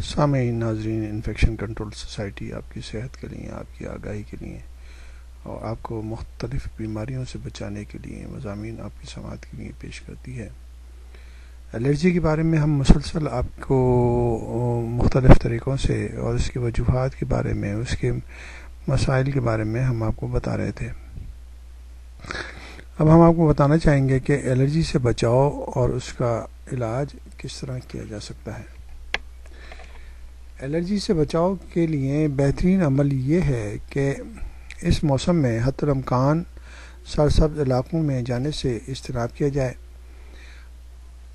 سامعین ناظرین، infection control society آپ کی صحت کے لیے، آپ کی آگاہی کے لیے اور آپ کو مختلف بیماریوں سے بچانے کے لیے مضامین آپ کی سماعت کے لیے پیش کرتی ہے۔ الرجی کے بارے میں ہم مسلسل آپ کو مختلف طریقوں سے اور اس کی وجوہات کے بارے میں، اس کے مسائل کے بارے میں ہم آپ کو بتا رہے تھے۔ اب ہم آپ کو بتانا چاہیں گے کہ الرجی سے بچاؤ اور اس کا علاج کس طرح کیا جا سکتا ہے۔ الرجی سے بچاؤ کے لیے بہترین عمل یہ ہے کہ اس موسم میں حتی الامکان سرسبز علاقوں میں جانے سے اجتناب کیا جائے۔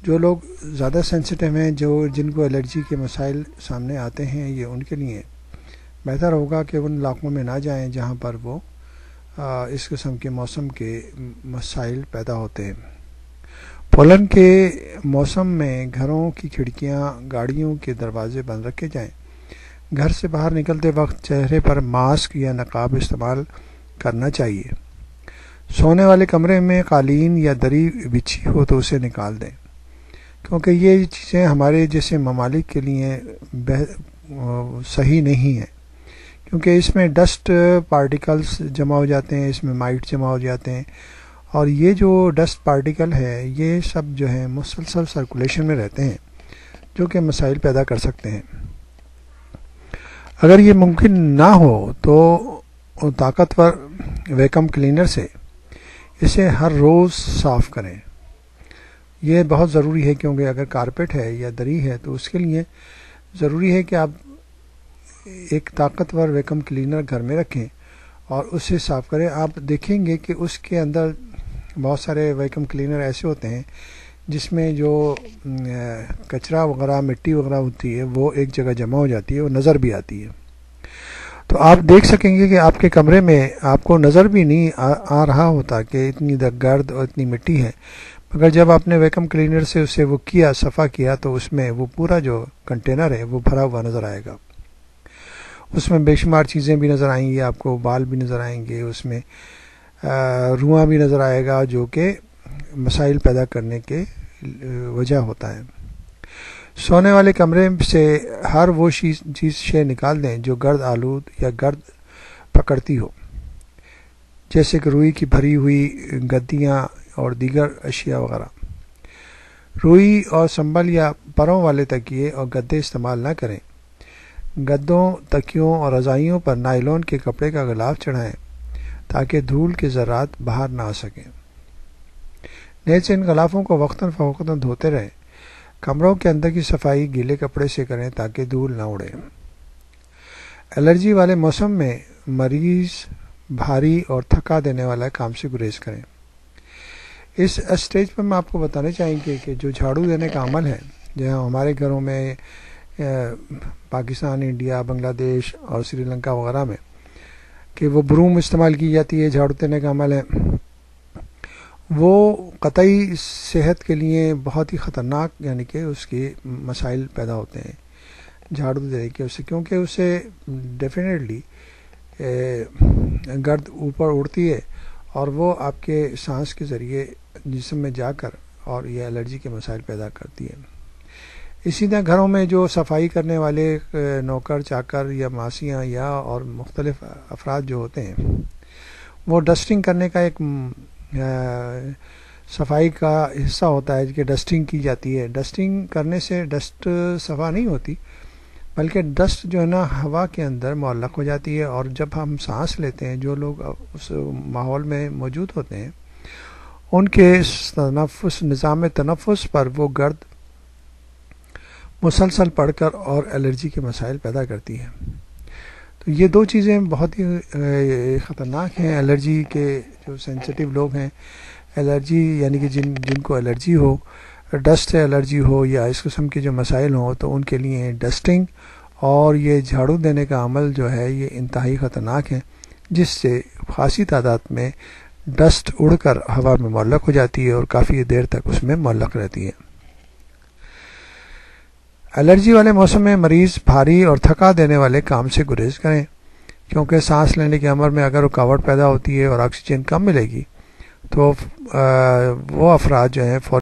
جو لوگ زیادہ سینسٹیو ہیں، جن کو الرجی کے مسائل سامنے آتے ہیں، یہ ان کے لیے بہتر ہوگا کہ ان علاقوں میں نہ جائیں جہاں پر وہ اس قسم کے موسم کے مسائل پیدا ہوتے ہیں۔ پولن کے موسم میں گھروں کی کھڑکیاں، گاڑیوں کے دروازے بند رکھے جائیں۔ گھر سے باہر نکلتے وقت چہرے پر ماسک یا نقاب استعمال کرنا چاہیے۔ سونے والے کمرے میں قالین یا دری بچھی ہو تو اسے نکال دیں، کیونکہ یہ چیزیں ہمارے جیسے ممالک کے لیے صحیح نہیں ہیں، کیونکہ اس میں ڈسٹ پارٹیکلز جمع ہو جاتے ہیں، اس میں مائٹ جمع ہو جاتے ہیں، اور یہ جو ڈسٹ پارٹیکل ہے یہ سب جو ہیں مسلسل سرکولیشن میں رہتے ہیں، جو کہ مسائل پیدا کر سکتے ہیں۔ اگر یہ ممکن نہ ہو تو طاقتور ویکم کلینر سے اسے ہر روز صاف کریں۔ یہ بہت ضروری ہے، کیونکہ اگر کارپیٹ ہے یا دری ہے تو اس کے لیے ضروری ہے کہ آپ ایک طاقتور ویکم کلینر گھر میں رکھیں اور اسے صاف کریں۔ آپ دیکھیں گے کہ اس کے اندر بہت سارے ویکم کلینر ایسے ہوتے ہیں جس میں جو کچرا وغیرہ، مٹی وغیرہ ہوتی ہے وہ ایک جگہ جمع ہو جاتی ہے، وہ نظر بھی آتی ہے۔ تو آپ دیکھ سکیں گے کہ آپ کے کمرے میں آپ کو نظر بھی نہیں آ رہا ہوتا کہ اتنی گرد اور اتنی مٹی ہے، مگر جب آپ نے ویکم کلینر سے اسے وہ کیا، صفا کیا، تو اس میں وہ پورا جو کنٹینر ہے وہ بھرا ہوا نظر آئے گا۔ اس میں بے شمار چیزیں بھی نظر آئیں گی، آپ کو بال بھی نظر آئیں گے، اس میں رواں بھی نظر آئے گا، جو کہ مسائل پیدا کرنے کے وجہ ہوتا ہے۔ سونے والے کمرے سے ہر وہ شے نکال دیں جو گرد آلود یا گرد پکڑتی ہو، جیسے کہ روئی کی بھری ہوئی گدیاں اور دیگر اشیاء وغیرہ۔ روئی اور سنبل یا پروں والے تکیے اور گدے استعمال نہ کریں۔ گدوں، تکیوں اور رضائیوں پر نائلون کے کپڑے کا غلاف چڑھائیں تاکہ دھول کے ذرات باہر نہ آ سکیں۔ نیز ان غلافوں کو وقتاً فوقتاً دھوتے رہیں۔ کمروں کے اندر کی صفائی گیلے کپڑے سے کریں تاکہ دھول نہ اڑے۔ الرجی والے موسم میں مریض بھاری اور تھکا دینے والا کام سے گریز کریں۔ اس اسٹیج پر میں آپ کو بتانا چاہیں گے کہ جو جھاڑو دینے کا عمل ہے، جہاں ہمارے گھروں میں پاکستان، انڈیا، بنگلہ دیش اور سری لنکا وغیرہ میں کہ وہ بروم استعمال کی جاتی ہے، جھاڑو دینے کا عمل ہے، وہ قطعی صحت کے لیے بہت ہی خطرناک، یعنی کہ اس کے مسائل پیدا ہوتے ہیں جھاڑو دینے کے اس سے، کیونکہ اس سے ڈیفینیٹلی گرد اوپر اڑتی ہے اور وہ آپ کے سانس کے ذریعے جسم میں جا کر اور یہ الرجی کے مسائل پیدا کرتی ہے۔ اسی طرح گھروں میں جو صفائی کرنے والے نوکر چاکر یا ماسیاں یا اور مختلف افراد جو ہوتے ہیں، وہ ڈسٹنگ کرنے کا ایک صفائی کا حصہ ہوتا ہے کہ ڈسٹنگ کی جاتی ہے۔ ڈسٹنگ کرنے سے ڈسٹ صفا نہیں ہوتی، بلکہ ڈسٹ جو ہے نا ہوا کے اندر معلق ہو جاتی ہے، اور جب ہم سانس لیتے ہیں، جو لوگ اس ماحول میں موجود ہوتے ہیں، ان کے نظام تنفس پر وہ گرد مسلسل پڑ کر اور الرجی کے مسائل پیدا کرتی ہے۔ تو یہ دو چیزیں بہت ہی خطرناک ہیں الرجی کے جو سینسٹیو لوگ ہیں۔ الرجی یعنی کہ جن کو الرجی ہو، ڈسٹ سے الرجی ہو یا اس قسم کے جو مسائل ہوں، تو ان کے لیے ڈسٹنگ اور یہ جھاڑو دینے کا عمل جو ہے یہ انتہائی خطرناک ہے، جس سے خاصی تعداد میں ڈسٹ اڑ کر ہوا میں معلق ہو جاتی ہے اور کافی دیر تک اس میں معلق رہتی ہے۔ الرجی والے موسم میں مریض بھاری اور تھکا دینے والے کام سے گریز کریں، کیونکہ سانس لینے کے عمل میں اگر رکاوٹ پیدا ہوتی ہے اور آکسیجن کم ملے گی تو وہ افراد جو ہیں